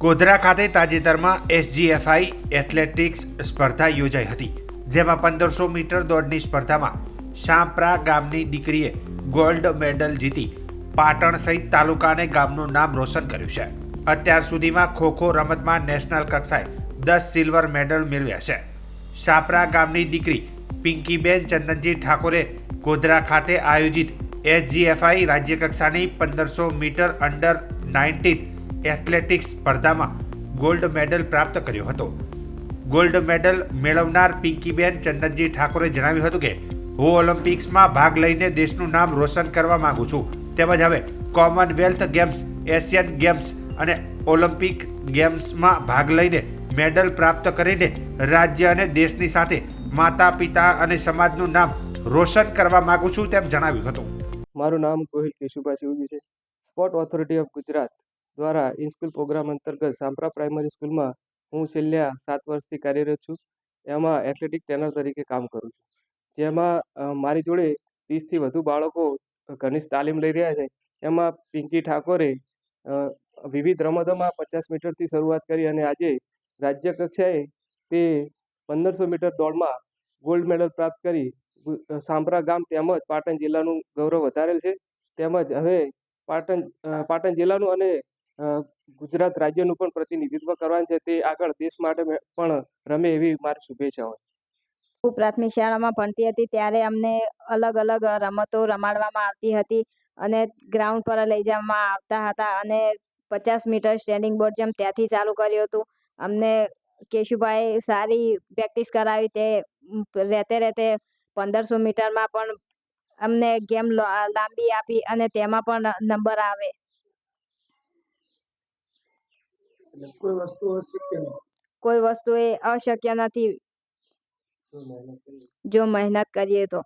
ગોધરા ખાતે તાજેતરમાં SGFI athletics સ્પર્ધા યોજાઈ હતી, જેમાં 1500 મીટર દોડની સ્પર્ધામાં શાંપરા ગામની દીકરીએ ગોલ્ડ મેડલ જીતી પાટણ સહિત તાલુકા અને ગામનું નામ રોશન કર્યું છે. અત્યાર સુધીમાં ખોખો રમતમાં નેશનલ કક્ષાએ 10 સિલ્વર મેડલ મેળવ્યા છે. શાંપરા ગામની દીકરી પિંકીબેન ચંદનજી ઠાકોરે ગોધરા ખાતે આયોજિત એસજીએફઆઈ રાજ્યકક્ષાની 1500 મીટર અંડર 19 એથ્લેટિક્સ સ્પર્ધામાં ગોલ્ડ મેડલ પ્રાપ્ત કર્યો હતો. ગોલ્ડ મેડલ મેળવનાર પિંકીબેન ચંદનજી ઠાકોરે જણાવ્યું હતું કે હું ઓલિમ્પિક્સમાં ભાગ લઈને દેશનું નામ રોશન કરવા માંગુ છું, તેમજ હવે કોમનવેલ્થ ગેમ્સ, એશિયન ગેમ્સ અને ઓલિમ્પિક ગેમ્સમાં ભાગ લઈને મેડલ પ્રાપ્ત કરીને રાજ્ય અને દેશની સાથે માતા પિતા અને સમાજનું નામ રોશન કરવા માંગુ છું તેમ જણાવ્યું હતું. મારું નામ ગોહિલ કેશુભાઈ શિવજી છે. સ્પોર્ટ ઓથોરિટી ઓફ ગુજરાત દ્વારા ઇન્સ્કૂલ પ્રોગ્રામ અંતર્ગત સાંપ્રા પ્રાઇમરી સ્કૂલમાં હું છેલ્લા 7 વર્ષથી કાર્યરત છું. એમાં એથ્લેટિક ટ્રેનર તરીકે કામ કરું છું. જેમાં મારી જોડે 30થી વધુ બાળકો ઘનિષ્ઠ તાલીમ લઈ રહ્યા છે. એમાં પિંકી ઠાકોરે વિવિધ રમતોમાં 50 મીટરથી શરૂઆત કરી અને આજે રાજ્ય કક્ષાએ તે 1500 મીટર દોડમાં ગોલ્ડ મેડલ પ્રાપ્ત કરી સાંપ્રા ગામ તેમજ પાટણ જિલ્લાનું ગૌરવ વધારેલ છે. તેમજ હવે પાટણ જિલ્લાનું અને ગુજરાત રાજ્યનું પણ પ્રતિનિધિત્વ કરવાનું છે. તે આગળ દેશ માટે પણ રમે એવી મારી શુભેચ્છાઓ. હું પ્રાથમિક શાળામાં ભણતી હતી ત્યારે અમને અલગ અલગ રમતો રમાડવામાં આવતી હતી અને ગ્રાઉન્ડ પર લઈ જવામાં આવતા હતા અને 50 મીટર સ્ટેન્ડિંગ બોર્ડ જમ્પ ત્યાંથી ચાલુ કર્યું હતું. અમને કેશુભાઈ સારી પ્રેક્ટિસ કરાવી, તે રહેતે 1500 મીટરમાં પણ અમને ગેમ લાંબી આપી અને તેમાં પણ નંબર આવે. કોઈ વસ્તુ એ અશક્ય નથી જો મહેનત કરીએ તો.